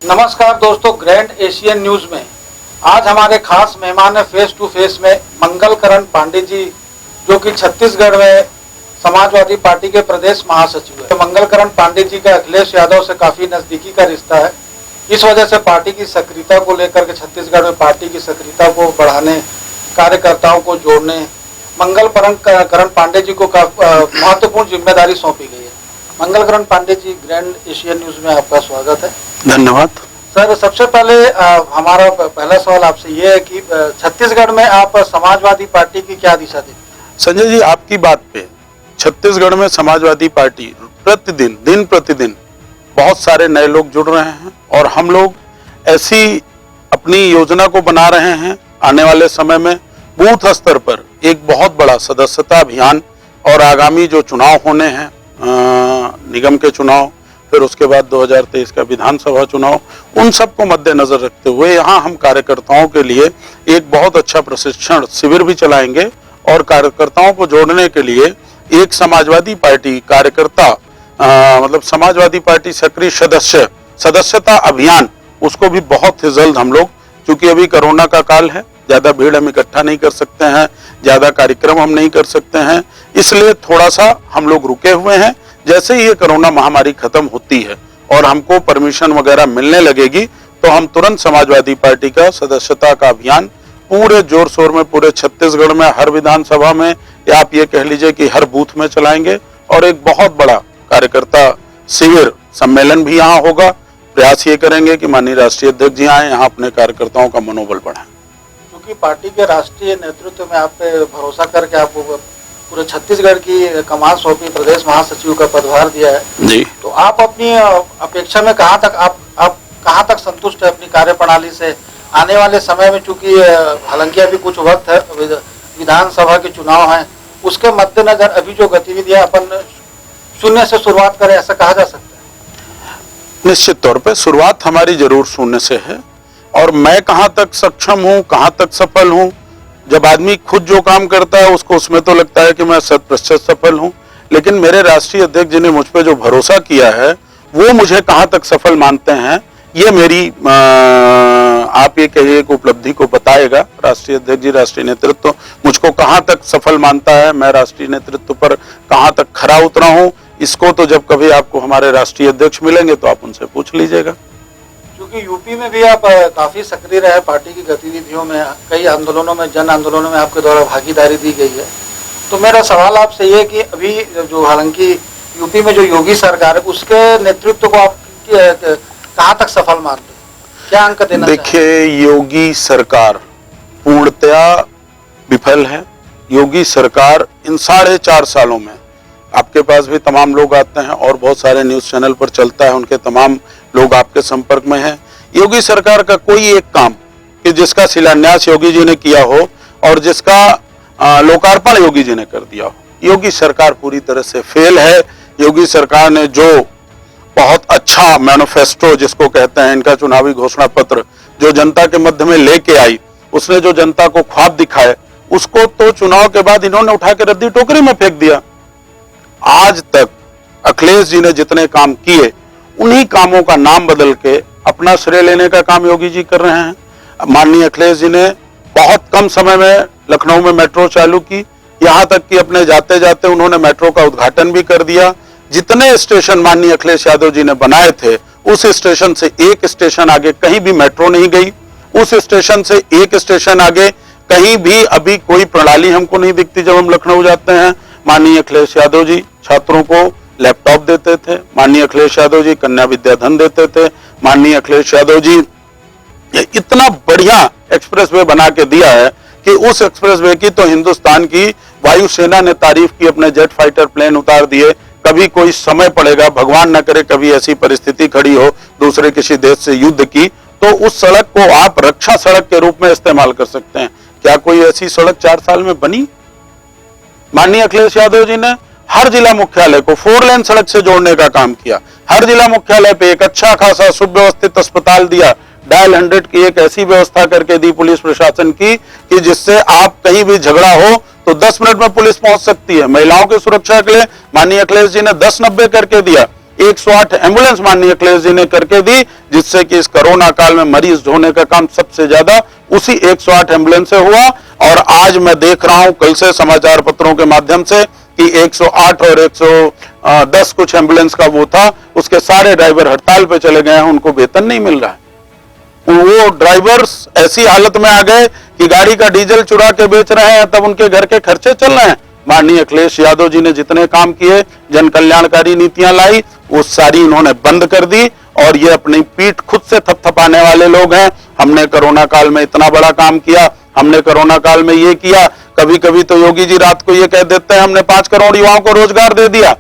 नमस्कार दोस्तों, grand Asian news में आज हमारे खास मेहमान है फेस टू फेस में मंगलकरण पांडे जी, जो कि छत्तीसगढ़ में समाजवादी पार्टी के प्रदेश महासचिव है। मंगलकरण पांडे जी का अखिलेश यादव से काफी नजदीकी का रिश्ता है। इस वजह से पार्टी की सक्रियता को लेकर के छत्तीसगढ़ में पार्टी की सक्रियता को बढ़ाने, कार्यकर्ताओं को जोड़ने मंगलकरण पांडे जी को महत्वपूर्ण जिम्मेदारी सौंपी गई है। मंगलकरण Pandey ji, grand Asian news में आपका स्वागत है। धन्यवाद सर। सबसे पहले हमारा पहला सवाल आपसे ये है कि छत्तीसगढ़ में आप समाजवादी पार्टी की क्या दिशा देते हैं? संजय जी, आपकी बात पे छत्तीसगढ़ में समाजवादी पार्टी प्रतिदिन दिन प्रतिदिन बहुत सारे नए लोग जुड़ रहे हैं और हम लोग ऐसी अपनी योजना को बना रहे हैं। आने वाले समय में बूथ स्तर पर एक बहुत बड़ा सदस्यता अभियान और आगामी जो चुनाव होने हैं, निगम के चुनाव, फिर उसके बाद 2023 का विधानसभा चुनाव, उन सब को मद्देनजर रखते हुए यहाँ हम कार्यकर्ताओं के लिए एक बहुत अच्छा प्रशिक्षण शिविर भी चलाएंगे और कार्यकर्ताओं को जोड़ने के लिए एक समाजवादी पार्टी कार्यकर्ता मतलब समाजवादी पार्टी सक्रिय सदस्यता अभियान, उसको भी बहुत ही जल्द हम लोग, क्योंकि अभी कोरोना का काल है, ज्यादा भीड़ हम इकट्ठा नहीं कर सकते हैं, ज्यादा कार्यक्रम हम नहीं कर सकते हैं, इसलिए थोड़ा सा हम लोग रुके हुए हैं। जैसे ही ये कोरोना महामारी खत्म होती है और हमको परमिशन वगैरह मिलने लगेगी तो हम तुरंत समाजवादी पार्टी का सदस्यता का अभियान पूरे जोर शोर में पूरे छत्तीसगढ़ में हर विधानसभा में, या आप ये कह लीजिए कि हर बूथ में चलाएंगे और एक बहुत बड़ा कार्यकर्ता शिविर सम्मेलन भी यहाँ होगा। प्रयास ये करेंगे कि माननीय राष्ट्रीय अध्यक्ष जी आए, यहाँ अपने कार्यकर्ताओं का मनोबल बढ़ाएं। क्योंकि पार्टी के राष्ट्रीय नेतृत्व में आप पे भरोसा करके आप पूरे छत्तीसगढ़ की कमान सौंपी, प्रदेश महासचिव का पदभार दिया है जी, तो आप अपनी अपेक्षा में कहाँ तक आप कहाँ तक संतुष्ट है अपनी कार्यप्रणाली से? आने वाले समय में चूंकि हालांकि अभी कुछ वक्त है, विधानसभा के चुनाव हैं, उसके मद्देनजर अभी जो गतिविधियां अपन शून्य से शुरुआत करें, ऐसा कहा जा सकता है? निश्चित तौर पे शुरुआत हमारी जरूर शून्य से है और मैं कहाँ तक सक्षम हूँ, कहाँ तक सफल हूँ, जब आदमी खुद जो काम करता है उसको उसमें तो लगता है कि मैं 100% सफल हूँ, लेकिन मेरे राष्ट्रीय अध्यक्ष जी ने मुझ पर जो भरोसा किया है वो मुझे कहाँ तक सफल मानते हैं, ये मेरी आप ये कहिए कि उपलब्धि को बताएगा। राष्ट्रीय अध्यक्ष जी, राष्ट्रीय नेतृत्व मुझको कहाँ तक सफल मानता है, मैं राष्ट्रीय नेतृत्व पर कहाँ तक खरा उतरा हूँ, इसको तो जब कभी आपको हमारे राष्ट्रीय अध्यक्ष मिलेंगे तो आप उनसे पूछ लीजिएगा। क्योंकि यूपी में भी आप काफी सक्रिय रहे पार्टी की गतिविधियों में, कई आंदोलनों में, जन आंदोलनों में आपके द्वारा भागीदारी दी गई है। तो मेरा सवाल आपसे ये कि अभी जो हालांकि यूपी में जो योगी सरकार है उसके नेतृत्व को आप कहाँ तक सफल मानते हैं, क्या अंक देना? देखिए, योगी सरकार पूर्णतया विफल है। योगी सरकार इन 4.5 सालों में, आपके पास भी तमाम लोग आते हैं और बहुत सारे न्यूज चैनल पर चलता है, उनके तमाम लोग आपके संपर्क में हैं। योगी सरकार का कोई एक काम कि जिसका शिलान्यास योगी जी ने किया हो और जिसका लोकार्पण योगी जी ने कर दिया हो, योगी सरकार पूरी तरह से फेल है। योगी सरकार ने जो बहुत अच्छा मैनिफेस्टो जिसको कहते हैं, इनका चुनावी घोषणा पत्र जो जनता के मध्य में लेके आई, उसने जो जनता को ख्वाब दिखाए, उसको तो चुनाव के बाद इन्होंने उठा के रद्दी टोकरी में फेंक दिया। आज तक अखिलेश जी ने जितने काम किए, उन्हीं कामों का नाम बदल के अपना श्रेय लेने का काम योगी जी कर रहे हैं। माननीय अखिलेश जी ने बहुत कम समय में लखनऊ में मेट्रो चालू की, यहाँ तक कि अपने जाते जाते उन्होंने मेट्रो का उद्घाटन भी कर दिया। जितने स्टेशन माननीय अखिलेश यादव जी ने बनाए थे, उस स्टेशन से एक स्टेशन आगे कहीं भी मेट्रो नहीं गई, उस स्टेशन से एक स्टेशन आगे कहीं भी अभी कोई प्रणाली हमको नहीं दिखती। जब हम लखनऊ जाते हैं, माननीय अखिलेश यादव जी छात्रों को लैपटॉप देते थे, माननीय अखिलेश यादव जी कन्या विद्याधन देते थे, माननीय अखिलेश यादव जी इतना बढ़िया एक्सप्रेसवे बना के दिया है कि उस एक्सप्रेसवे की तो हिंदुस्तान की वायुसेना ने तारीफ की, अपने जेट फाइटर प्लेन उतार दिए। कभी कोई समय पड़ेगा, भगवान न करे कभी ऐसी परिस्थिति खड़ी हो दूसरे किसी देश से युद्ध की, तो उस सड़क को आप रक्षा सड़क के रूप में इस्तेमाल कर सकते हैं। क्या कोई ऐसी सड़क 4 साल में बनी? माननीय अखिलेश यादव जी ने हर जिला मुख्यालय को 4 लेन सड़क से जोड़ने का काम किया, हर जिला मुख्यालय पे एक अच्छा खासा सुव्यवस्थित अस्पताल दिया, डायल 100 की एक ऐसी व्यवस्था करके दी पुलिस प्रशासन की कि जिससे आप कहीं भी झगड़ा हो तो 10 मिनट में पुलिस पहुंच सकती है। महिलाओं की सुरक्षा के लिए माननीय अखिलेश जी ने 10-90 करके दिया। 108 एम्बुलेंस माननीय अखिलेश जी ने करके दी, जिससे कि इस कोरोना काल में मरीज ढोने का काम सबसे ज्यादा उसी 108 एम्बुलेंस से हुआ। और आज मैं देख रहा हूं कल से समाचार पत्रों के माध्यम से कि 108 और 110 कुछ एम्बुलेंस का वो था, उसके सारे ड्राइवर हड़ताल पे चले गए हैं, उनको वेतन नहीं मिल रहा है। वो ड्राइवर्स ऐसी हालत में आ गए कि गाड़ी का डीजल चुरा के बेच रहे हैं, तब उनके घर के खर्चे चल रहे हैं। माननीय अखिलेश यादव जी ने जितने काम किए, जन कल्याणकारी नीतियां लाई, वो सारी इन्होंने बंद कर दी और ये अपनी पीठ खुद से थपथपाने वाले लोग हैं। हमने कोरोना काल में इतना बड़ा काम किया, हमने कोरोना काल में ये किया। कभी कभी तो योगी जी रात को ये कह देते हैं हमने 5 करोड़ युवाओं को रोजगार दे दिया।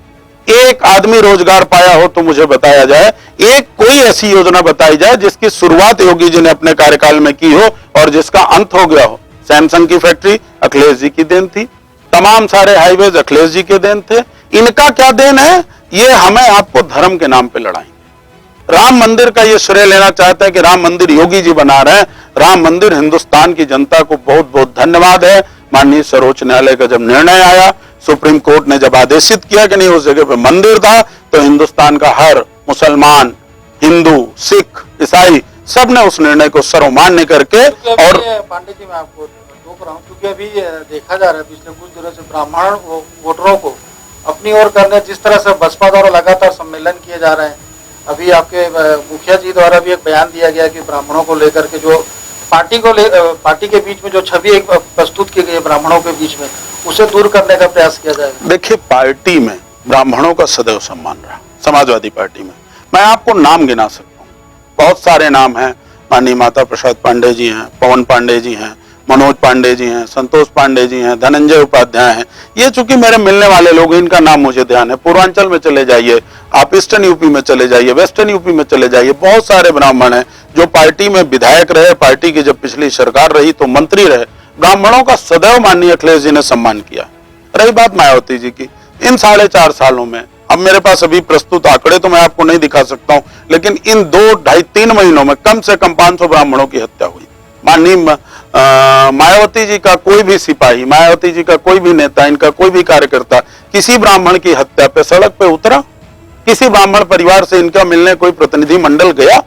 एक आदमी रोजगार पाया हो तो मुझे बताया जाए, एक कोई ऐसी योजना बताई जाए जिसकी शुरुआत योगी जी ने अपने कार्यकाल में की हो और जिसका अंत हो गया हो। सैमसंग की फैक्ट्री अखिलेश जी की देन थी, तमाम सारे हाईवेज अखिलेश जी के देन थे। इनका क्या देन है? ये हमें आपको धर्म के नाम पे लड़ाएंगे। राम मंदिर का ये श्रेय लेना चाहते हैं कि राम मंदिर योगी जी बना रहे हैं। राम मंदिर हिंदुस्तान की जनता को बहुत बहुत धन्यवाद है। माननीय सर्वोच्च न्यायालय का जब निर्णय आया, सुप्रीम कोर्ट ने जब आदेशित किया कि नहीं उस जगह पे मंदिर था, तो हिंदुस्तान का हर मुसलमान, हिंदू, सिख, ईसाई सब ने उस निर्णय को सर्वमान्य करके। और पांडे जी मैं आपको रोक रहा हूँ क्योंकि अभी देखा जा रहा है पिछले कुछ दिनों से ब्राह्मण वोटरों को अपनी ओर करने जिस तरह से बसपा द्वारा लगातार सम्मेलन किए जा रहे हैं। अभी आपके मुखिया जी द्वारा भी एक बयान दिया गया कि ब्राह्मणों को लेकर के जो पार्टी के बीच में जो छवि एक प्रस्तुत की गई है ब्राह्मणों के बीच में, उसे दूर करने का प्रयास किया जाएगा। देखिए, पार्टी में ब्राह्मणों का सदैव सम्मान रहा, समाजवादी पार्टी में। मैं आपको नाम गिना सकता हूँ, बहुत सारे नाम हैं। माननीय माता प्रसाद पांडे जी हैं, पवन पांडे जी हैं, मनोज पांडे जी हैं, संतोष पांडे जी हैं, धनंजय उपाध्याय हैं। ये चूंकि मेरे मिलने वाले लोग, इनका नाम मुझे ध्यान है। पूर्वांचल में चले जाइए, आप ईस्टर्न यूपी में चले जाइए, वेस्टर्न यूपी में चले जाइए, बहुत सारे ब्राह्मण हैं जो पार्टी में विधायक रहे, पार्टी की जब पिछली सरकार रही तो मंत्री रहे। ब्राह्मणों का सदैव माननीय अखिलेश जी ने सम्मान किया। रही बात मायावती जी की, इन 4.5 सालों में, अब मेरे पास अभी प्रस्तुत आंकड़े तो मैं आपको नहीं दिखा सकता हूं, लेकिन इन 2, 2.5, 3 महीनों में कम से कम 500 ब्राह्मणों की हत्या हुई। माननीय मायावती जी का कोई भी सिपाही, मायावती जी का कोई भी नेता, इनका कोई भी कार्यकर्ता किसी ब्राह्मण की हत्या पे सड़क पे उतरा? किसी ब्राह्मण परिवार से इनका मिलने कोई प्रतिनिधि मंडल गया?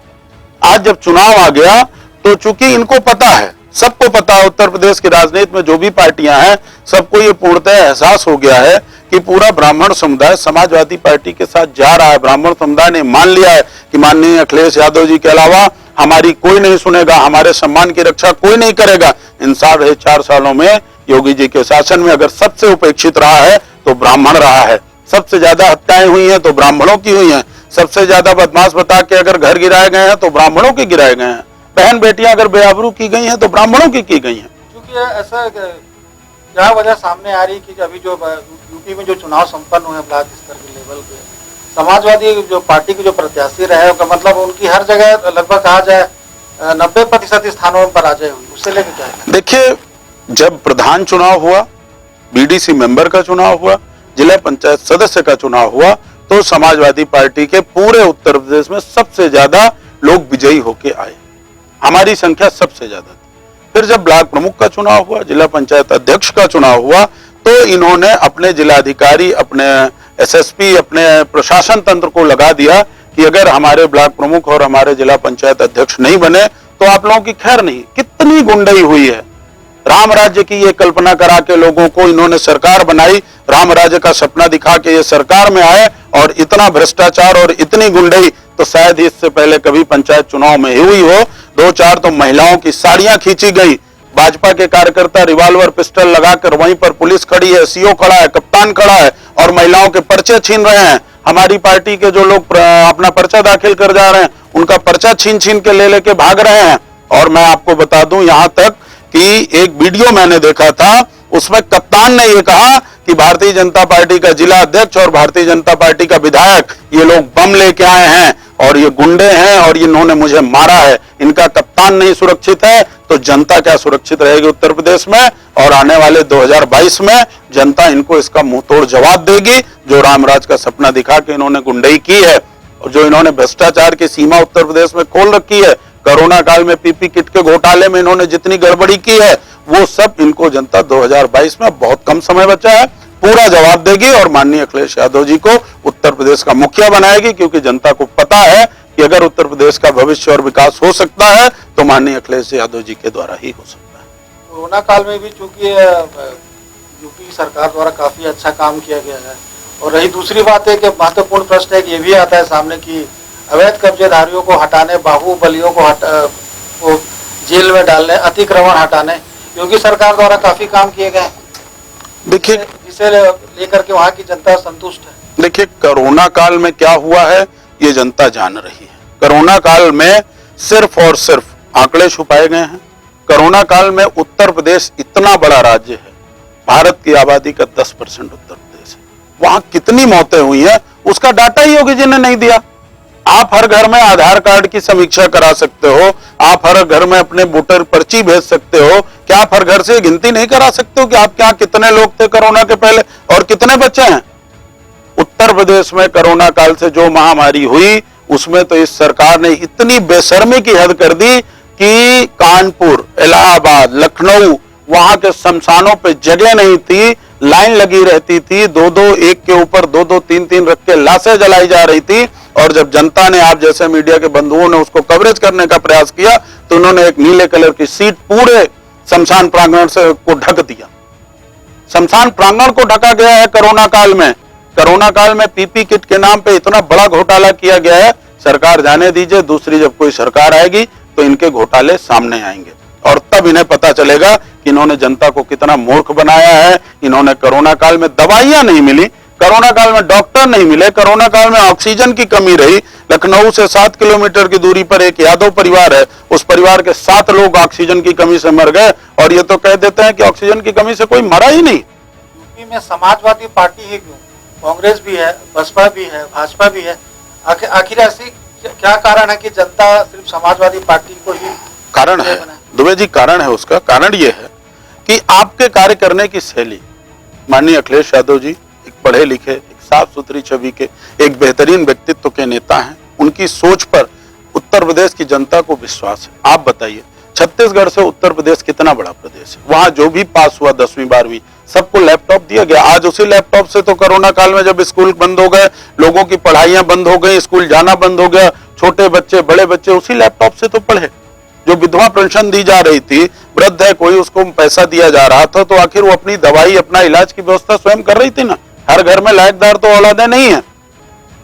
आज जब चुनाव आ गया तो चूंकि इनको पता है, सबको पता है, उत्तर प्रदेश की राजनीति में जो भी पार्टियां हैं सबको ये पूर्णतः एहसास हो गया है कि पूरा ब्राह्मण समुदाय समाजवादी पार्टी के साथ जा रहा है। ब्राह्मण समुदाय ने मान लिया है कि माननीय अखिलेश यादव जी के अलावा हमारी कोई नहीं सुनेगा, हमारे सम्मान की रक्षा कोई नहीं करेगा। इन 4.5 सालों में योगी जी के शासन में अगर सबसे उपेक्षित रहा है तो ब्राह्मण रहा है। सबसे ज्यादा हत्याएं हुई हैं तो ब्राह्मणों की हुई हैं। सबसे ज्यादा बदमाश बता के अगर घर गिराए गए हैं तो ब्राह्मणों के गिराए गए हैं। बहन बेटियां अगर बेआबरू की गई हैं तो ब्राह्मणों की गई हैं। क्योंकि ऐसा क्या वजह सामने आ रही कि अभी जो यूपी में जो चुनाव संपन्न हुए ब्लॉक स्तर के लेवल पे, समाजवादी जो पार्टी के जो प्रत्याशी रहे, मतलब उनकी हर जगह लगभग कहा जाए 90% स्थानों पर पराजय हुई, उससे लेकर क्या है? देखिए, जब प्रधान चुनाव हुआ, बीडीसी मेंबर का चुनाव हुआ, जिला पंचायत सदस्य का चुनाव हुआ, तो समाजवादी पार्टी के पूरे उत्तर प्रदेश में सबसे ज्यादा लोग विजयी होके आए। हमारी संख्या सबसे ज्यादा थी। फिर जब ब्लॉक प्रमुख का चुनाव हुआ, जिला पंचायत अध्यक्ष का चुनाव हुआ, तो इन्होंने अपने जिलाधिकारी, अपने एसएसपी, अपने प्रशासन तंत्र को लगा दिया कि अगर हमारे ब्लॉक प्रमुख और हमारे जिला पंचायत अध्यक्ष नहीं बने तो आप लोगों की खैर नहीं। कितनी गुंडई हुई है। राम राज्य की ये कल्पना करा के लोगों को इन्होंने सरकार बनाई, राम राज्य का सपना दिखा के ये सरकार में आए, और इतना भ्रष्टाचार और इतनी गुंडई तो शायद ही इससे पहले कभी पंचायत चुनाव में हुई हो। 2-4 तो महिलाओं की साड़ियां खींची गई। भाजपा के कार्यकर्ता रिवॉल्वर पिस्टल लगाकर वहीं पर पुलिस खड़ी है, सीओ खड़ा है, कप्तान खड़ा है, और महिलाओं के पर्चे छीन रहे हैं। हमारी पार्टी के जो लोग अपना पर्चा दाखिल कर जा रहे हैं उनका पर्चा छीन छीन के ले लेके भाग रहे हैं। और मैं आपको बता दूं, यहां तक कि एक वीडियो मैंने देखा था, उसमें कप्तान ने यह कहा कि भारतीय जनता पार्टी का जिला अध्यक्ष और भारतीय जनता पार्टी का विधायक ये लोग बम लेके आए हैं और ये गुंडे हैं और इन्होंने मुझे मारा है। इनका कप्तान नहीं सुरक्षित है तो जनता क्या सुरक्षित रहेगी उत्तर प्रदेश में? और आने वाले 2022 में जनता इनको इसका मुंहतोड़ जवाब देगी। जो रामराज का सपना दिखा के इन्होंने गुंडई की है और जो इन्होंने भ्रष्टाचार की सीमा उत्तर प्रदेश में खोल रखी है, कोरोना काल में पीपी किट के घोटाले में इन्होंने जितनी गड़बड़ी की है, वो सब इनको जनता 2022 में, बहुत कम समय बचा है, पूरा जवाब देगी और माननीय अखिलेश यादव जी को उत्तर प्रदेश का मुखिया बनाएगी, क्योंकि जनता को पता है कि अगर उत्तर प्रदेश का भविष्य और विकास हो सकता है तो माननीय अखिलेश यादव जी के द्वारा ही हो सकता है। कोरोना काल में भी चूंकि यूपी सरकार द्वारा काफी अच्छा काम किया गया है, और रही दूसरी बात है कि महत्वपूर्ण प्रश्न है कि ये भी आता है सामने कि अवैध कब्जेदारियों को हटाने, बाहुबलियों को जेल में डालने, अतिक्रमण हटाने योगी सरकार द्वारा काफी काम किए गए, देखिए जिसे लेकर के वहाँ की जनता संतुष्ट है। देखिए कोरोना काल में क्या हुआ है ये जनता जान रही है। कोरोना काल में सिर्फ और सिर्फ आंकड़े छुपाए गए हैं। कोरोना काल में उत्तर प्रदेश इतना बड़ा राज्य है, भारत की आबादी का 10% उत्तर प्रदेश है, वहां कितनी मौतें हुई हैं उसका डाटा ही योगी जी ने नहीं दिया। आप हर घर में आधार कार्ड की समीक्षा करा सकते हो, आप हर घर में अपने वोटर पर्ची भेज सकते हो, क्या आप हर घर से गिनती नहीं करा सकते हो कि आपके यहाँ कितने लोग थे कोरोना के पहले और कितने बच्चे हैं? उत्तर प्रदेश में कोरोना काल से जो महामारी हुई उसमें तो इस सरकार ने इतनी बेशर्मी की हद कर दी कि कानपुर, इलाहाबाद, लखनऊ वहां के शमशानों पे जगह नहीं थी, लाइन लगी रहती थी, दो दो एक के ऊपर दो दो तीन तीन रख के लाशें जलाई जा रही थी। और जब जनता ने, आप जैसे मीडिया के बंधुओं ने उसको कवरेज करने का प्रयास किया तो उन्होंने एक नीले कलर की सीट पूरे शमशान प्रांगण से को ढक दिया। शमशान प्रांगण को ढका गया है कोरोना काल में। कोरोना काल में पीपी किट के नाम पे इतना बड़ा घोटाला किया गया है। सरकार जाने दीजिए, दूसरी जब कोई सरकार आएगी तो इनके घोटाले सामने आएंगे और तब इन्हें पता चलेगा कि इन्होंने जनता को कितना मूर्ख बनाया है। इन्होंने कोरोना काल में दवाइयां नहीं मिली, कोरोना काल में डॉक्टर नहीं मिले, कोरोना काल में ऑक्सीजन की कमी रही। लखनऊ से 7 किलोमीटर की दूरी पर एक यादव परिवार है, उस परिवार के 7 लोग ऑक्सीजन की कमी से मर गए और ये तो कह देते हैं कि ऑक्सीजन की कमी से कोई मरा ही नहीं। यूपी में समाजवादी पार्टी ही क्यों, कांग्रेस भी है, बसपा भी है, भाजपा भी है, आखिर ऐसी क्या कारण है कि जनता सिर्फ समाजवादी पार्टी को ही कारण है? दुबे जी कारण है, उसका कारण ये है कि आपके कार्य करने की शैली, माननीय अखिलेश यादव जी एक पढ़े लिखे, एक साफ सुथरी छवि के, एक बेहतरीन व्यक्तित्व के नेता हैं। उनकी सोच पर उत्तर प्रदेश की जनता को विश्वास है। आप बताइए, छत्तीसगढ़ से उत्तर प्रदेश कितना बड़ा प्रदेश है, वहां जो भी पास हुआ 10वीं 12वीं सबको लैपटॉप दिया गया। आज उसी लैपटॉप से तो कोरोना काल में जब स्कूल बंद हो गए, लोगों की पढ़ाइयां बंद हो गई, स्कूल जाना बंद हो गया, छोटे बच्चे बड़े बच्चे उसी लैपटॉप से तो पढ़े। जो विधवा पेंशन दी जा रही थी, वृद्ध है कोई, उसको पैसा दिया जा रहा था, तो आखिर वो अपनी दवाई, अपना इलाज की व्यवस्था स्वयं कर रही थी ना। हर घर में लायकदार तो औलादे नहीं है,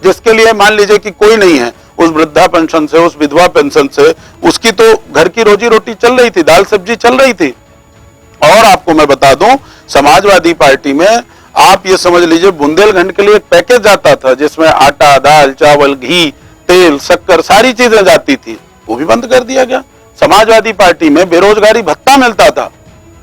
जिसके लिए मान लीजिए कि कोई नहीं है, उस वृद्धा पेंशन से, उस विधवा पेंशन से उसकी तो घर की रोजी रोटी चल रही थी, दाल सब्जी चल रही थी। और आपको मैं बता दूं, समाजवादी पार्टी में आप ये समझ लीजिए बुंदेलखंड के लिए एक पैकेज जाता था जिसमें आटा, दाल, चावल, घी, तेल, शक्कर सारी चीजें जाती थी, वो भी बंद कर दिया गया। समाजवादी पार्टी में बेरोजगारी भत्ता मिलता था।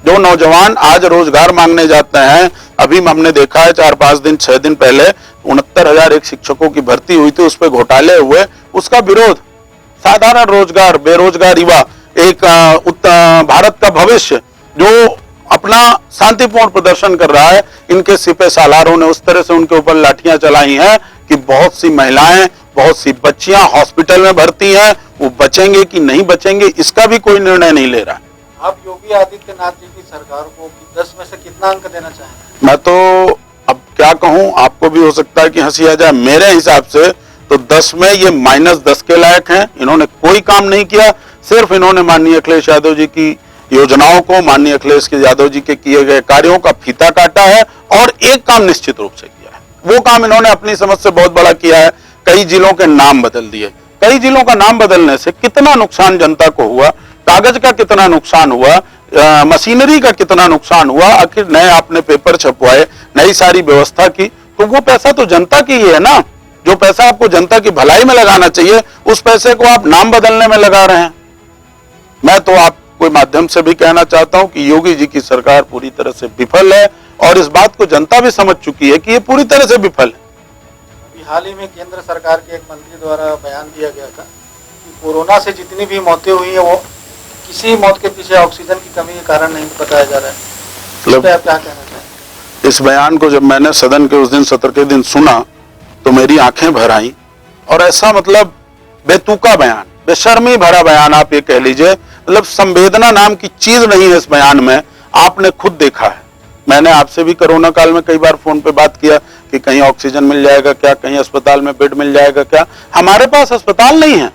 जो नौजवान आज रोजगार मांगने जाते हैं, अभी हमने देखा है 4-5 दिन 6 दिन पहले 69,000 एक शिक्षकों की भर्ती हुई थी, उस पर घोटाले हुए, उसका विरोध। साधारण रोजगार, बेरोजगार युवा, एक भारत का भविष्य जो अपना शांतिपूर्ण प्रदर्शन कर रहा है, इनके सिपह सालारों ने उस तरह से उनके ऊपर लाठियां चलाई हैं कि बहुत सी महिलाएं, बहुत सी बच्चियां हॉस्पिटल में भर्ती हैं। वो बचेंगे कि नहीं बचेंगे इसका भी कोई निर्णय नहीं ले रहा। आप योगी आदित्यनाथ जी की सरकार को 10 में से कितना अंक देना चाहेंगे? मैं तो अब क्या कहूं, आपको भी हो सकता है कि हंसी आ जाए, मेरे हिसाब से तो 10 में ये -10 के लायक हैं। इन्होंने कोई काम नहीं किया, सिर्फ इन्होंने माननीय अखिलेश यादव जी की योजनाओं को, माननीय अखिलेश यादव जी के किए गए कार्यों का फीता काटा है और एक काम निश्चित रूप से किया है। वो काम इन्होंने अपनी समझ से बहुत बड़ा किया है, कई जिलों के नाम बदल दिए। कई जिलों का नाम बदलने से कितना नुकसान जनता को हुआ, कागज का कितना नुकसान हुआ, मशीनरी का कितना नुकसान हुआ। आखिर नए आपने पेपर छपवाए, नई सारी व्यवस्था की, तो वो पैसा तो जनता की ही है ना। जो पैसा आपको जनता की भलाई में लगाना चाहिए, उस पैसे को आप नाम बदलने में लगा रहे हैं। मैं तो आपको माध्यम से भी कहना चाहता हूं कि योगी जी की सरकार पूरी तरह से विफल है और इस बात को जनता भी समझ चुकी है कि ये पूरी तरह से विफल है। हाल ही में केंद्र सरकार के एक मंत्री द्वारा बयान दिया गया था कि कोरोना से जितनी भी मौतें हुई है वो किसी मौत के पीछे ऑक्सीजन की कमी के कारण नहीं बताया जा रहा है। इस पे आप क्या कहना चाहेंगे? इस बयान को जब मैंने सदन के उस दिन, सत्र के दिन सुना तो मेरी आंखें भर आईं। और ऐसा मतलब बेतुका बयान, बेशर्मी भरा बयान आप ये कह लीजिए, मतलब संवेदना नाम की चीज नहीं है इस बयान में। आपने खुद देखा है, मैंने आपसे भी कोरोना काल में कई बार फोन पे बात किया कि कहीं ऑक्सीजन मिल जाएगा क्या, कहीं अस्पताल में बेड मिल जाएगा क्या। हमारे पास अस्पताल नहीं है,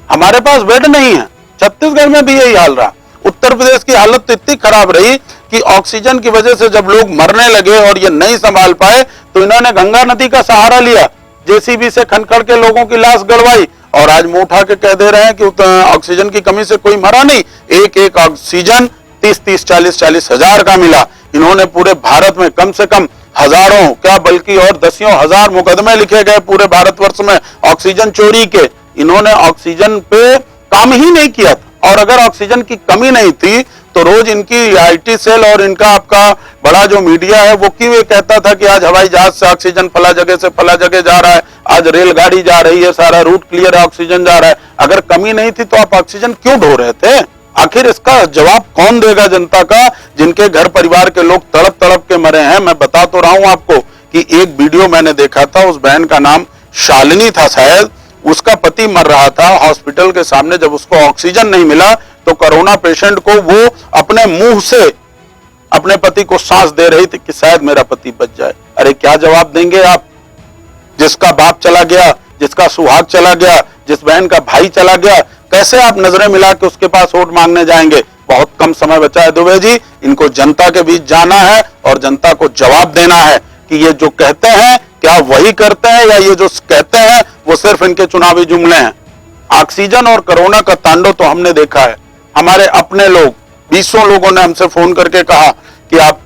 हमारे पास बेड नहीं है। छत्तीसगढ़ में भी यही हाल रहा। उत्तर प्रदेश की हालत तो इतनी खराब रही कि ऑक्सीजन की वजह से जब लोग मरने लगे और ये नहीं संभाल पाए तो इन्होंने गंगा नदी का सहारा लिया, जेसीबी से खनखड़ के लोगों की लाश गड़वाई और आज मुंह उठा के कह दे रहे हैं कि ऑक्सीजन की कमी से कोई मरा नहीं। एक एक ऑक्सीजन 30-30, 40-40 हजार का मिला। इन्होंने पूरे भारत में कम से कम हजारों क्या बल्कि और दसियों हजार मुकदमे लिखे गए पूरे भारतवर्ष में ऑक्सीजन चोरी के। इन्होंने ऑक्सीजन पे काम ही नहीं किया था। और अगर ऑक्सीजन की कमी नहीं थी तो रोज इनकी आईटी सेल और इनका आपका बड़ा जो मीडिया है वो क्यों ये कहता था कि आज हवाई जहाज से ऑक्सीजन फला जगह से फला जगह जा रहा है, आज रेलगाड़ी जा रही है, सारा रूट क्लियर है, ऑक्सीजन जा रहा है। अगर कमी नहीं थी तो आप ऑक्सीजन क्यों ढो रहे थे? आखिर इसका जवाब कौन देगा जनता का, जिनके घर परिवार के लोग तड़प तड़प के मरे हैं। मैं बता तो रहा हूं आपको कि एक वीडियो मैंने देखा था, उस बहन का नाम शालिनी था शायद, उसका पति मर रहा था हॉस्पिटल के सामने। जब उसको ऑक्सीजन नहीं मिला तो कोरोना पेशेंट को वो अपने मुंह से अपने पति को सांस दे रही थी कि शायद मेरा पति बच जाए। अरे क्या जवाब देंगे आप? जिसका बाप चला गया, जिसका सुहाग चला गया, जिस बहन का भाई चला गया, कैसे आप नजरें मिला के उसके पास वोट मांगने जाएंगे? बहुत कम समय बचा है दुबे जी, इनको जनता के बीच जाना है और जनता को जवाब देना है कि ये जो कहते हैं क्या वही करते हैं या ये जो कहते हैं वो सिर्फ इनके चुनावी जुमले हैं। ऑक्सीजन और कोरोना का तांडव तो हमने देखा है। हमारे अपने लोग 20 लोगों ने हमसे फोन करके कहा कि आप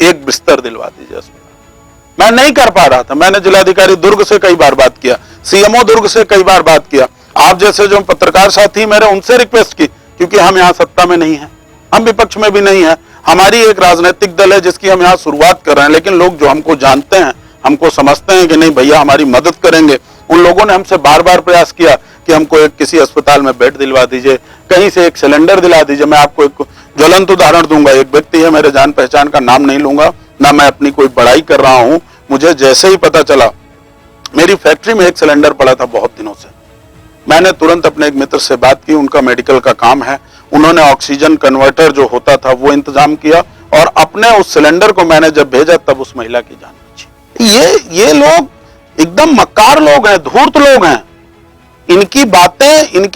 एक बिस्तर दिलवा दीजिए अस्पताल। मैं नहीं कर पा रहा था। मैंने जिलाधिकारी दुर्ग से कई बार बात किया, सीएमओ दुर्ग से कई बार बात किया, आप जैसे जो पत्रकार साथी मेरे उनसे रिक्वेस्ट की, क्योंकि हम यहाँ सत्ता में नहीं है, हम विपक्ष में भी नहीं है। हमारी एक राजनीतिक दल है जिसकी हम यहाँ शुरुआत कर रहे हैं, लेकिन लोग जो हमको जानते हैं, हमको समझते हैं कि नहीं भैया हमारी मदद करेंगे, उन लोगों ने हमसे बार बार प्रयास किया कि हमको एक किसी अस्पताल में बेड दिलवा दीजिए, कहीं से एक सिलेंडर दिला दीजिए। मैं आपको एक ज्वलंत उदाहरण दूंगा। एक व्यक्ति है, मेरे जान पहचान का नाम नहीं लूंगा, ना मैं अपनी कोई बड़ाई कर रहा हूं। मुझे जैसे ही पता चला मेरी फैक्ट्री में एक सिलेंडर पड़ा था बहुत दिनों से, मैंने तुरंत अपने एक मित्र से बात की, उनका मेडिकल का काम है, उन्होंने ऑक्सीजन कन्वर्टर जो होता था वो इंतजाम किया और अपने उस सिलेंडर को मैंने जब भेजा तब उस महिला की जान बची। ये लोग एकदम मक्कार लोग हैं, धूर्त लोग हैं। इनकी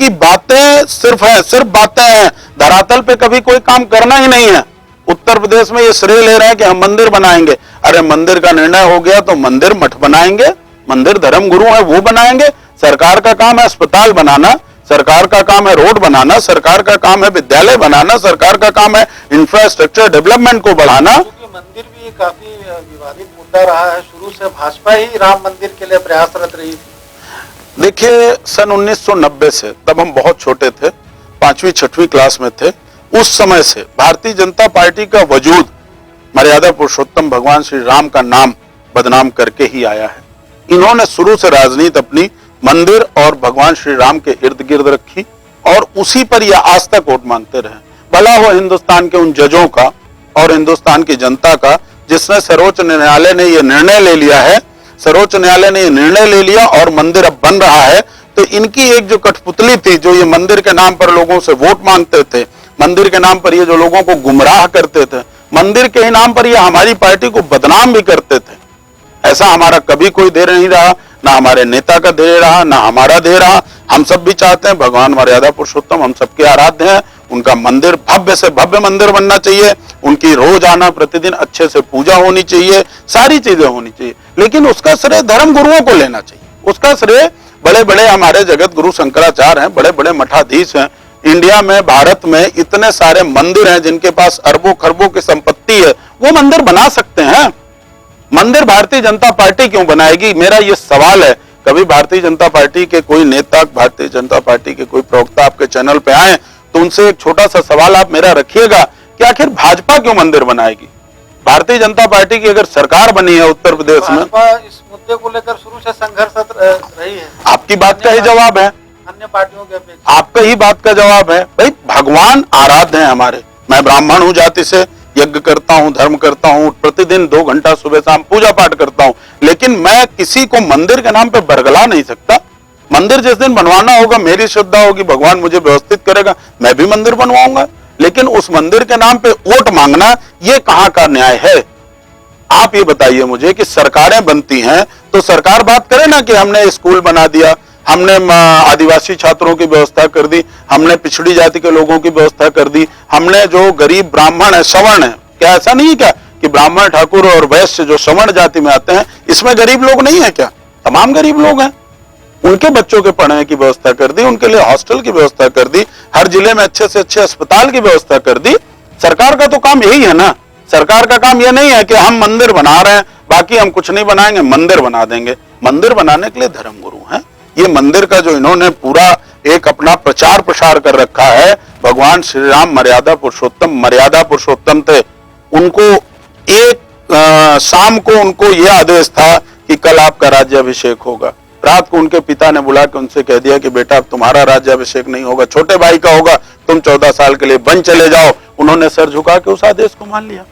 बातें सिर्फ बातें हैं, धरातल पे कभी कोई काम करना ही नहीं है। उत्तर प्रदेश में ये श्रेय ले रहे हैं कि हम मंदिर बनाएंगे। अरे मंदिर का निर्णय हो गया तो मंदिर मठ बनाएंगे, मंदिर धर्म गुरु है वो बनाएंगे। सरकार का काम है अस्पताल बनाना, सरकार का काम है रोड बनाना, सरकार का काम है विद्यालय बनाना, सरकार का काम है इंफ्रास्ट्रक्चर डेवलपमेंट को बढ़ाना। क्योंकि मंदिर भी काफी विवादित मुद्दा रहा है, शुरू से भाजपा ही राम मंदिर के लिए प्रयासरत रही थी। देखिए सन 1990 से, तब हम बहुत छोटे थे, 5वीं 6वीं क्लास में थे, उस समय से भारतीय जनता पार्टी का वजूद मर्यादा पुरुषोत्तम भगवान श्री राम का नाम बदनाम करके ही आया है। इन्होंने शुरू से राजनीति अपनी मंदिर और भगवान श्री राम के इर्द गिर्द रखी और उसी पर यह आज तक वोट मांगते रहे। भला हो हिंदुस्तान के उन जजों का और हिंदुस्तान की जनता का जिसने सर्वोच्च न्यायालय ने यह निर्णय ले लिया है, सर्वोच्च न्यायालय ने यह निर्णय ले लिया और मंदिर अब बन रहा है। तो इनकी एक जो कठपुतली थी, जो ये मंदिर के नाम पर लोगों से वोट मांगते थे, मंदिर के नाम पर ये जो लोगों को गुमराह करते थे, मंदिर के ही नाम पर ये हमारी पार्टी को बदनाम भी करते थे। ऐसा हमारा कभी कोई दे नहीं रहा, ना हमारे नेता का दे रहा, ना हमारा दे रहा। हम सब भी चाहते हैं भगवान मर्यादा पुरुषोत्तम हम सबके आराध्य हैं, उनका मंदिर भव्य से भव्य मंदिर बनना चाहिए, उनकी रोज आना प्रतिदिन अच्छे से पूजा होनी चाहिए, सारी चीजें होनी चाहिए। लेकिन उसका श्रेय धर्म गुरुओं को लेना चाहिए, उसका श्रेय बड़े बड़े हमारे जगत गुरु शंकराचार्य हैं, बड़े बड़े मठाधीश हैं। इंडिया में, भारत में इतने सारे मंदिर हैं जिनके पास अरबों खरबों की संपत्ति है, वो मंदिर बना सकते हैं। मंदिर भारतीय जनता पार्टी क्यों बनाएगी? मेरा ये सवाल है। कभी भारतीय जनता पार्टी के कोई नेता, भारतीय जनता पार्टी के कोई प्रवक्ता आपके चैनल पे आए तो उनसे एक छोटा सा सवाल आप मेरा रखिएगा कि आखिर भाजपा क्यों मंदिर बनाएगी? भारतीय जनता पार्टी की अगर सरकार बनी है उत्तर प्रदेश में, इस मुद्दे को लेकर शुरू से संघर्षरत रही है। आपकी बात का ही जवाब है, अन्य पार्टियों के अपेक्षा आपका ही बात का जवाब है। भाई भगवान आराध्य हैं हमारे। मैं ब्राह्मण हूं, जाति से यज्ञ करता हूं, धर्म करता हूं, प्रतिदिन 2 घंटा सुबह शाम पूजा पाठ करता हूं, लेकिन मैं किसी को मंदिर के नाम पे बरगला नहीं सकता। मंदिर जिस दिन बनवाना होगा, मेरी श्रद्धा होगी, भगवान मुझे व्यवस्थित करेगा, मैं भी मंदिर बनवाऊंगा। लेकिन उस मंदिर के नाम पे वोट मांगना, ये कहां का न्याय है? आप ये बताइए मुझे कि सरकारें बनती हैं तो सरकार बात करे ना कि हमने स्कूल बना दिया, हमने आदिवासी छात्रों की व्यवस्था कर दी, हमने पिछड़ी जाति के लोगों की व्यवस्था कर दी, हमने जो गरीब ब्राह्मण है, सवर्ण है, क्या ऐसा नहीं है क्या कि ब्राह्मण, ठाकुर और वैश्य जो सवर्ण जाति में आते हैं, इसमें गरीब लोग नहीं है क्या? तमाम गरीब लोग हैं। उनके बच्चों के पढ़ने की व्यवस्था कर दी, उनके लिए हॉस्टल की व्यवस्था कर दी, हर जिले में अच्छे से अच्छे अस्पताल की व्यवस्था कर दी। सरकार का तो काम यही है ना। सरकार का काम यह नहीं है कि हम मंदिर बना रहे हैं, बाकी हम कुछ नहीं बनाएंगे, मंदिर बना देंगे। मंदिर बनाने के लिए धर्मगुरु हैं। ये मंदिर का जो इन्होंने पूरा एक अपना प्रचार प्रसार कर रखा है, भगवान श्री राम मर्यादा पुरुषोत्तम थे। उनको एक शाम को उनको यह आदेश था कि कल आपका राज्याभिषेक होगा। रात को उनके पिता ने बुला के उनसे कह दिया कि बेटा अब तुम्हारा राज्याभिषेक नहीं होगा, छोटे भाई का होगा, तुम 14 साल के लिए वन चले जाओ। उन्होंने सर झुका के उस आदेश को मान लिया।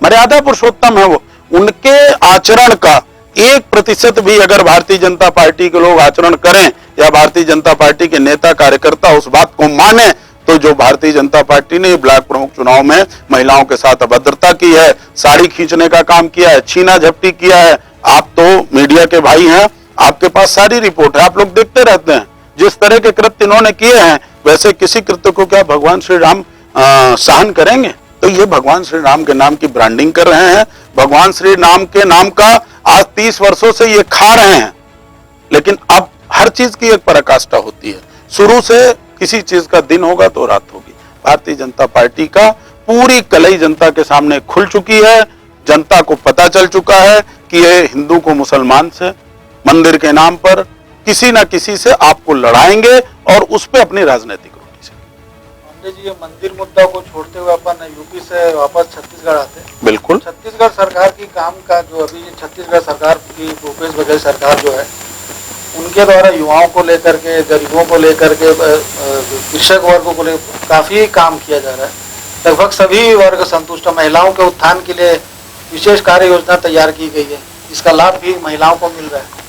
मर्यादा पुरुषोत्तम है वो। उनके आचरण का 1% भी अगर भारतीय जनता पार्टी के लोग आचरण करें या भारतीय जनता पार्टी के नेता कार्यकर्ता उस बात को माने, तो जो भारतीय जनता पार्टी ने ब्लॉक प्रमुख चुनाव में महिलाओं के साथ अभद्रता की है, साड़ी खींचने का काम किया है, छीना झपटी किया है, आप तो मीडिया के भाई हैं, आपके पास सारी रिपोर्ट है, आप लोग देखते रहते हैं। जिस तरह के कृत्य इन्होंने किए हैं, वैसे किसी कृत्य को क्या भगवान श्री राम सहन करेंगे? तो ये भगवान श्री राम के नाम की ब्रांडिंग कर रहे हैं। भगवान श्री राम के नाम का आज 30 वर्षों से ये खा रहे हैं। लेकिन अब हर चीज की एक पराकाष्ठा होती है। शुरू से किसी चीज का दिन होगा तो रात होगी। भारतीय जनता पार्टी का पूरी कलई जनता के सामने खुल चुकी है। जनता को पता चल चुका है कि ये हिंदू को मुसलमान से, मंदिर के नाम पर किसी ना किसी से आपको लड़ाएंगे और उस पर अपनी राजनीतिक रोटी से। पांडे जी, ये मंदिर मुद्दा को छोड़ते हुए अपन यूपी से वापस छत्तीसगढ़ आते हैं। बिल्कुल। छत्तीसगढ़ सरकार की काम का जो अभी छत्तीसगढ़ सरकार की भूपेश बघेल सरकार जो है, उनके द्वारा युवाओं को लेकर के, गरीबों को लेकर के, कृषक वर्ग को लेकर काफी काम किया जा रहा है। लगभग सभी वर्ग संतुष्ट। महिलाओं के उत्थान के लिए विशेष कार्य योजना तैयार की गई है। इसका लाभ भी महिलाओं को मिल रहा है।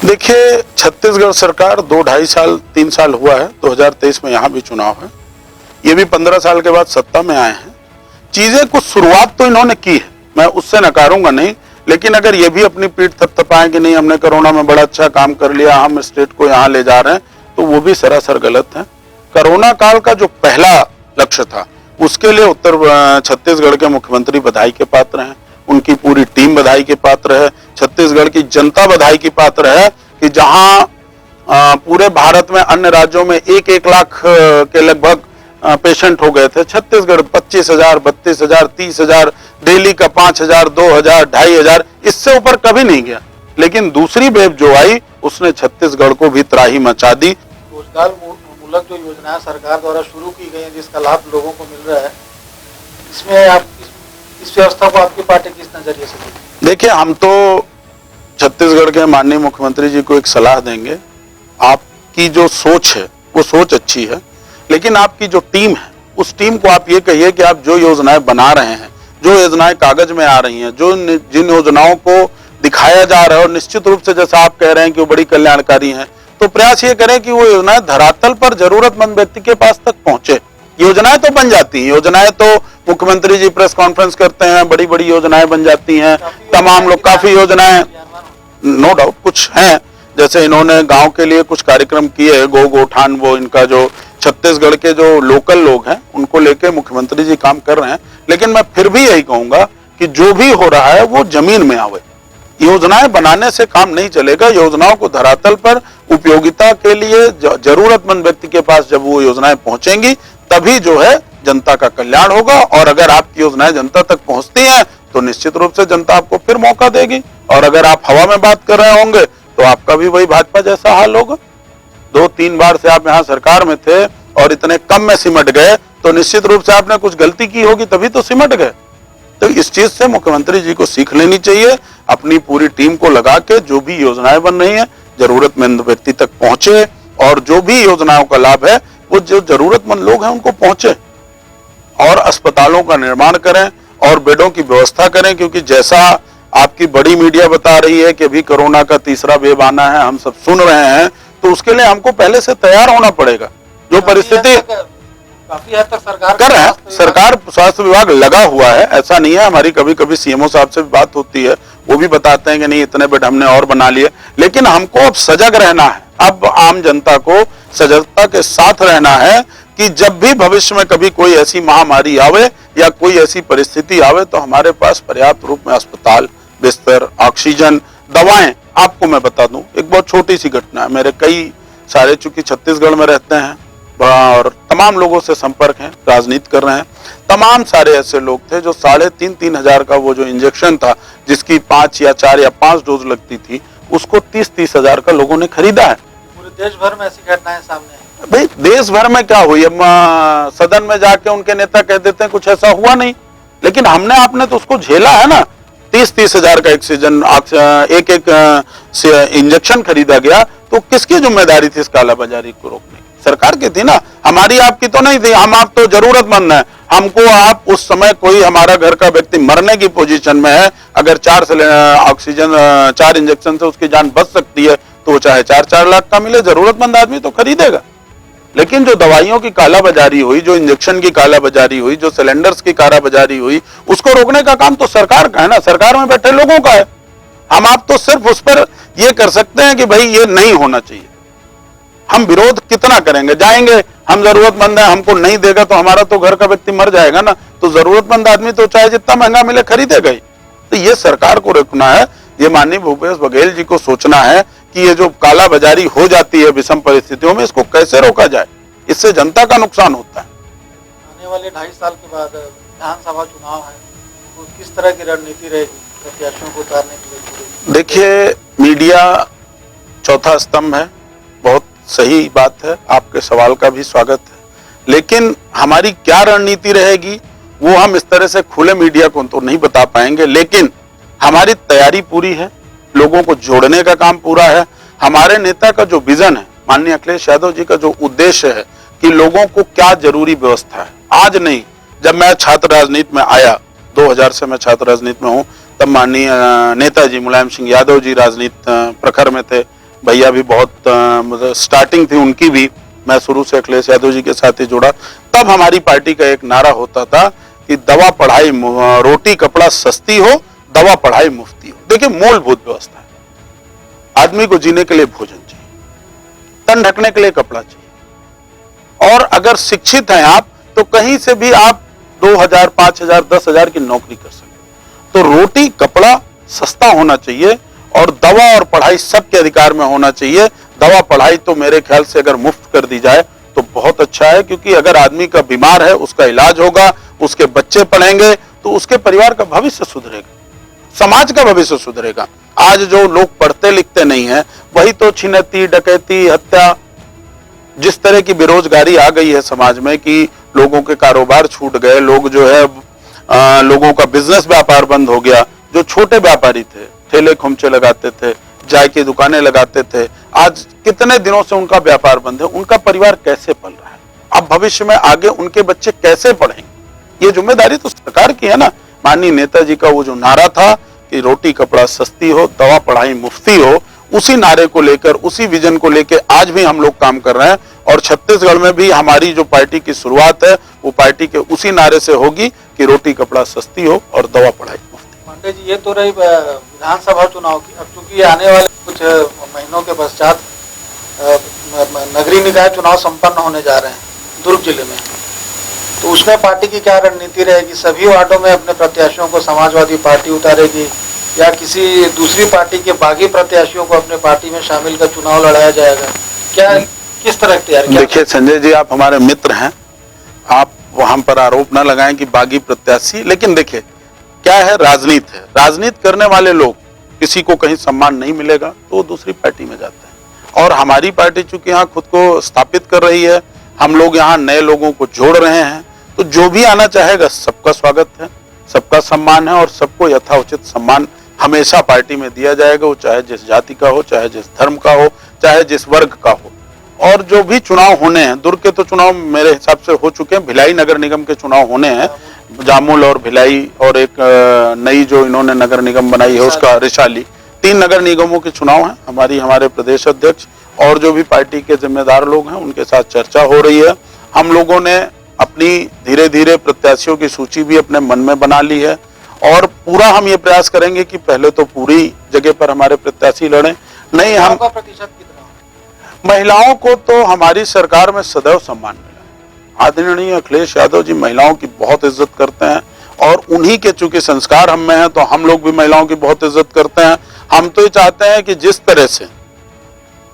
देखिए, छत्तीसगढ़ सरकार 2-2.5 साल 3 साल हुआ है। 2023 में यहाँ भी चुनाव है। ये भी 15 साल के बाद सत्ता में आए हैं। चीजें कुछ शुरुआत तो इन्होंने की है, मैं उससे नकारूंगा नहीं, लेकिन अगर ये भी अपनी पीठ थपथपाएं कि नहीं हमने कोरोना में बड़ा अच्छा काम कर लिया, हम स्टेट को यहाँ ले जा रहे हैं, तो वो भी सरासर गलत है। कोरोना काल का जो पहला लक्ष्य था, उसके लिए उत्तर छत्तीसगढ़ के मुख्यमंत्री बधाई के पात्र हैं, उनकी पूरी टीम बधाई के पात्र है, छत्तीसगढ़ की जनता बधाई की पात्र है कि जहां पूरे भारत में अन्य राज्यों में 1-1 लाख के लगभग पेशेंट हो गए थे, छत्तीसगढ़ 25,000, 32,000, 30,000, दिल्ली का 5,000, 2,000, 2,500, इससे ऊपर कभी नहीं गया। लेकिन दूसरी वेव जो आई, उसने छत्तीसगढ़ को भी त्राही मचा दी। रोजगार मूलक जो योजनाएं सरकार द्वारा शुरू की गई हैं, जिसका लाभ लोगों को मिल रहा है, इसमें आप इस व्यवस्था को आपकी पार्टी किस नजरिए से देखती है? देखिए, हम तो छत्तीसगढ़ के माननीय मुख्यमंत्री जी को एक सलाह देंगे। आपकी जो सोच है वो सोच अच्छी है, लेकिन आपकी जो टीम है उस टीम को आप ये कहिए कि आप जो योजनाएं बना रहे हैं, जो योजनाएं कागज में आ रही हैं, जो जिन योजनाओं को दिखाया जा रहा है, और निश्चित रूप से जैसा आप कह रहे हैं कि वो बड़ी कल्याणकारी हैं, तो प्रयास ये करें कि वो योजनाएं धरातल पर जरूरतमंद व्यक्ति के पास तक पहुंचे। योजनाएं तो बन जाती हैं, योजनाएं तो मुख्यमंत्री जी प्रेस कॉन्फ्रेंस करते हैं, बड़ी बड़ी योजनाएं बन जाती हैं, तमाम लोग, काफी योजनाएं नो डाउट कुछ हैं। जैसे इन्होंने गांव के लिए कुछ कार्यक्रम किए, गोठान, वो इनका जो छत्तीसगढ़ के जो लोकल लोग हैं उनको लेके मुख्यमंत्री जी काम कर रहे हैं। लेकिन मैं फिर भी यही कहूंगा कि जो भी हो रहा है वो जमीन में आवे। योजनाएं बनाने से काम नहीं चलेगा। योजनाओं को धरातल पर उपयोगिता के लिए जरूरतमंद व्यक्ति के पास जब वो योजनाएं पहुंचेंगी, तभी जो है जनता का कल्याण होगा। और अगर आपकी योजनाएं जनता तक पहुंचती हैं तो निश्चित रूप से जनता आपको फिर मौका देगी। और अगर आप हवा में बात कर रहे होंगे तो आपका भी वही भाजपा जैसा हाल होगा। 2-3 बार से आप यहाँ सरकार में थे और इतने कम में सिमट गए, तो निश्चित रूप से आपने कुछ गलती की होगी, तभी तो सिमट गए। तो इस चीज से मुख्यमंत्री जी को सीख लेनी चाहिए। अपनी पूरी टीम को लगा के जो भी योजनाएं बन रही हैं जरूरतमंद व्यक्ति तक पहुंचे, और जो भी योजनाओं का लाभ है वो जो जरूरतमंद लोग हैं उनको पहुंचे। और अस्पतालों का निर्माण करें और बेडों की व्यवस्था करें, क्योंकि जैसा आपकी बड़ी मीडिया बता रही है कि अभी कोरोना का तीसरा वेव आना है, हम सब सुन रहे हैं, तो उसके लिए हमको पहले से तैयार होना पड़ेगा। जो परिस्थिति काफी हद तक सरकार कर रहे हैं। स्वास्थ्य सरकार स्वास्थ्य विभाग लगा हुआ है, ऐसा नहीं है। हमारी कभी कभी सीएमओ साहब से भी बात होती है, वो भी बताते हैं कि नहीं इतने बेड हमने और बना लिए। लेकिन हमको अब सजग रहना है, अब आम जनता को सजगता के साथ रहना है कि जब भी भविष्य में कभी कोई ऐसी महामारी आवे या कोई ऐसी परिस्थिति आवे तो हमारे पास पर्याप्त रूप में अस्पताल, बिस्तर, ऑक्सीजन, दवाएं। आपको मैं बता दूं एक बहुत छोटी सी घटना है, मेरे कई सारे चूंकि छत्तीसगढ़ में रहते हैं और तमाम लोगों से संपर्क है, राजनीति कर रहे हैं, तमाम सारे ऐसे लोग थे जो 3,500 हजार का वो जो इंजेक्शन था जिसकी 5 या 4 या 5 डोज लगती थी, उसको 30-30 हजार का लोगों ने खरीदा है। पूरे देश भर में ऐसी घटनाएं सामने हैं। भाई देश भर में क्या हुई, सदन में जाके उनके नेता कह देते हैं कुछ ऐसा हुआ नहीं, लेकिन हमने आपने तो उसको झेला है ना। 30-30 हजार का ऑक्सीजन एक इंजेक्शन खरीदा गया, तो किसकी जिम्मेदारी थी इस कालाबाजारी को रोकने की? सरकार की थी ना, हमारी आपकी तो नहीं थी। हम आप तो जरूरतमंद हैं, हमको आप उस समय कोई हमारा घर का व्यक्ति मरने की पोजीशन में है, अगर 4 इंजेक्शन से उसकी जान बच सकती है तो चाहे 4-4 लाख का मिले, जरूरतमंद आदमी तो खरीदेगा। लेकिन जो दवाइयों की कालाबाजारी हुई, जो इंजेक्शन की कालाबाजारी हुई, जो सिलेंडर्स की कालाबाजारी हुई, उसको रोकने का काम तो सरकार का है ना, सरकार में बैठे लोगों का है। हम आप तो सिर्फ उस पर ये कर सकते हैं कि भाई ये नहीं होना चाहिए। हम विरोध कितना करेंगे, जाएंगे हम जरूरतमंद है, हमको नहीं देगा तो हमारा तो घर का व्यक्ति मर जाएगा ना, तो जरूरतमंद आदमी तो चाहे जितना महंगा मिले खरीदेगा ही। तो ये सरकार को रोकना है, ये माननीय भूपेश बघेल जी को सोचना है कि ये जो कालाबाजारी हो जाती है विषम परिस्थितियों में, इसको कैसे रोका जाए, इससे जनता का नुकसान होता है। आने वाले 2.5 साल के बाद विधानसभा चुनाव है, तो किस तरह की रणनीति रहेगी प्रत्याशियों को उतारने के लिए? देखिए, मीडिया चौथा स्तंभ है, बहुत सही बात है, आपके सवाल का भी स्वागत है। लेकिन हमारी क्या रणनीति रहेगी वो हम इस तरह से खुले मीडिया को तो नहीं बता पाएंगे, लेकिन हमारी तैयारी पूरी है, लोगों को जोड़ने का काम पूरा है। हमारे नेता का जो विजन है, माननीय अखिलेश यादव जी का जो उद्देश्य है कि लोगों को क्या जरूरी व्यवस्था है, आज नहीं, जब मैं छात्र राजनीति में आया, 2000 से मैं छात्र राजनीति में हूं, तब माननीय नेताजी मुलायम सिंह यादव जी राजनीति प्रखर में थे, भैया भी बहुत मतलब स्टार्टिंग थी उनकी भी, मैं शुरू से अखिलेश यादव जी के साथ ही जुड़ा। तब हमारी पार्टी का एक नारा होता था कि दवा पढ़ाई रोटी कपड़ा सस्ती हो, दवा पढ़ाई मुफ्ती हो। देखिए, मूलभूत व्यवस्था है, आदमी को जीने के लिए भोजन चाहिए, तन ढकने के लिए कपड़ा चाहिए, और अगर शिक्षित हैं आप तो कहीं से भी आप 2,000, 5,000, 10,000 की नौकरी कर सकते। तो रोटी कपड़ा सस्ता होना चाहिए और दवा और पढ़ाई सबके अधिकार में होना चाहिए। दवा पढ़ाई तो मेरे ख्याल से अगर मुफ्त कर दी जाए तो बहुत अच्छा है, क्योंकि अगर आदमी का बीमार है, उसका इलाज होगा, उसके बच्चे पढ़ेंगे तो उसके परिवार का भविष्य सुधरेगा, समाज का भविष्य सुधरेगा। आज जो लोग पढ़ते लिखते नहीं है, वही तो छिनैती, डकैती, हत्या, जिस तरह की बेरोजगारी आ गई है समाज में कि लोगों के कारोबार छूट गए, लोग जो है लोगों का बिजनेस व्यापार बंद हो गया। जो छोटे व्यापारी थे, ठेले खुमचे लगाते थे, चाय की दुकानें लगाते थे, आज कितने दिनों से उनका व्यापार बंद है, उनका परिवार कैसे पल रहा है, अब भविष्य में आगे उनके बच्चे कैसे पढ़ेंगे, ये जिम्मेदारी तो सरकार की है ना। माननीय नेताजी का वो जो नारा था कि रोटी कपड़ा सस्ती हो, दवा पढ़ाई मुफ्ती हो, उसी नारे को लेकर, उसी विजन को लेकर आज भी हम लोग काम कर रहे हैं। और छत्तीसगढ़ में भी हमारी जो पार्टी की शुरुआत है वो पार्टी के उसी नारे से होगी कि रोटी कपड़ा सस्ती हो और दवा पढ़ाई मुफ्ती। पांडे जी, ये तो रही विधानसभा चुनाव की। अब चूंकि आने वाले कुछ महीनों के पश्चात नगरीय निकाय चुनाव संपन्न होने जा रहे हैं दुर्ग जिले में, तो उसमें पार्टी की क्या रणनीति रहेगी? सभी वार्डों में अपने प्रत्याशियों को समाजवादी पार्टी उतारेगी या किसी दूसरी पार्टी के बागी प्रत्याशियों को अपने पार्टी में शामिल कर चुनाव लड़ाया जाएगा? क्या किस तरह की तैयारी? देखिए संजय जी, आप हमारे मित्र हैं, आप वहां पर आरोप न लगाएं कि बागी प्रत्याशी। लेकिन देखिए क्या है, राजनीति है, राजनीति करने वाले लोग, किसी को कहीं सम्मान नहीं मिलेगा तो वो दूसरी पार्टी में जाते हैं। और हमारी पार्टी चूंकि यहाँ खुद को स्थापित कर रही है, हम लोग यहाँ नए लोगों को जोड़ रहे हैं, तो जो भी आना चाहेगा सबका स्वागत है, सबका सम्मान है और सबको यथाउचित सम्मान हमेशा पार्टी में दिया जाएगा, वो चाहे जिस जाति का हो, चाहे जिस धर्म का हो, चाहे जिस वर्ग का हो। और जो भी चुनाव होने हैं, दुर्ग के तो चुनाव मेरे हिसाब से हो चुके हैं, भिलाई नगर निगम के चुनाव होने हैं, जामुल और भिलाई, और एक नई जो इन्होंने नगर निगम बनाई है उसका रिशाली, 3 नगर निगमों के चुनाव हैं। हमारे प्रदेश अध्यक्ष और जो भी पार्टी के जिम्मेदार लोग हैं उनके साथ चर्चा हो रही है। हम लोगों ने अपनी धीरे धीरे प्रत्याशियों की सूची भी अपने मन में बना ली है और पूरा हम ये प्रयास करेंगे कि पहले तो पूरी जगह पर हमारे प्रत्याशी लड़ें। नहीं, हम का प्रतिशत कितना? महिलाओं को तो हमारी सरकार में सदैव सम्मान मिला है। आदरणीय अखिलेश यादव जी महिलाओं की बहुत इज्जत करते हैं और उन्हीं के चूंकि संस्कार हम में हैं तो हम लोग भी महिलाओं की बहुत इज्जत करते हैं। हम तो ये चाहते हैं कि जिस तरह से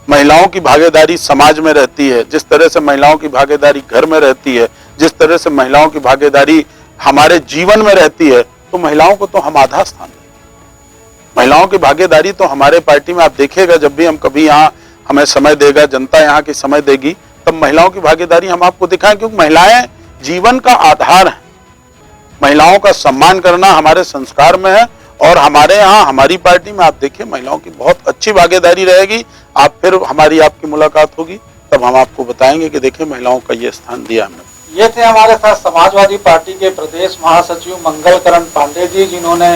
महिलाओं की भागीदारी समाज में रहती है, जिस तरह से महिलाओं की भागीदारी घर में रहती है, जिस तरह से महिलाओं की भागीदारी हमारे जीवन में रहती है, तो महिलाओं को तो हम आधा स्थान देंगे। महिलाओं की भागीदारी तो हमारे पार्टी में आप देखिएगा, जब भी हम कभी यहाँ हमें समय देगा, जनता यहाँ की समय देगी, तब महिलाओं की भागीदारी हम आपको दिखाएं, क्योंकि महिलाएं जीवन का आधार है। महिलाओं का सम्मान करना हमारे संस्कार में है और हमारे यहाँ हमारी पार्टी में आप देखिए महिलाओं की बहुत अच्छी भागीदारी रहेगी। आप फिर हमारी आपकी मुलाकात होगी तब हम आपको बताएंगे कि देखिए महिलाओं का ये स्थान दिया हमने। ये थे हमारे साथ समाजवादी पार्टी के प्रदेश महासचिव मंगलकरण पांडे जी, जिन्होंने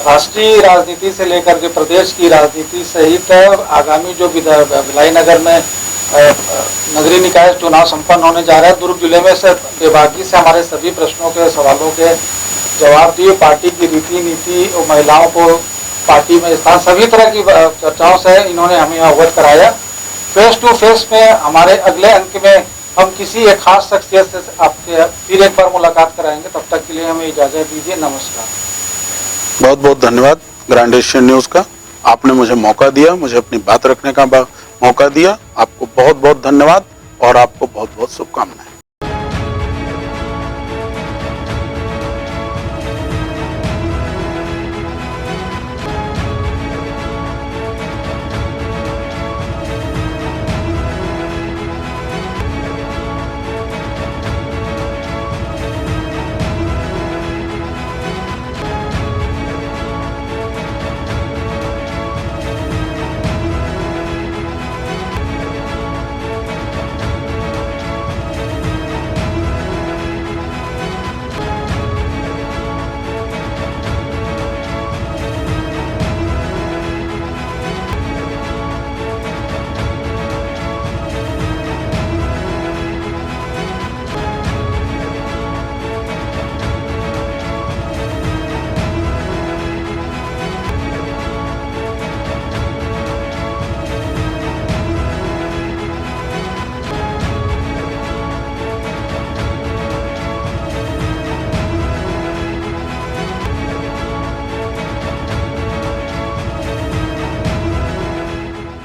राष्ट्रीय राजनीति से लेकर के प्रदेश की राजनीति सहित आगामी जो भिलाई नगर में नगरीय निकाय चुनाव संपन्न होने जा रहा है, दुर्ग जिले में से बेबाकी से हमारे सभी प्रश्नों के सवालों के जवाब दिए। पार्टी की रीति नीति और महिलाओं को पार्टी में स्थान, सभी तरह की चर्चाओं से इन्होंने हमें अवगत कराया। फेस टू फेस में हमारे अगले अंक में हम किसी एक खास शख्सियत से आपके फिर एक बार मुलाकात कराएंगे। तब तक के लिए हमें इजाजत दीजिए। नमस्कार। बहुत बहुत धन्यवाद ग्रैंड एशियन न्यूज का। आपने मुझे मौका दिया, मुझे अपनी बात रखने का मौका दिया। आपको बहुत बहुत धन्यवाद और आपको बहुत बहुत शुभकामनाएं।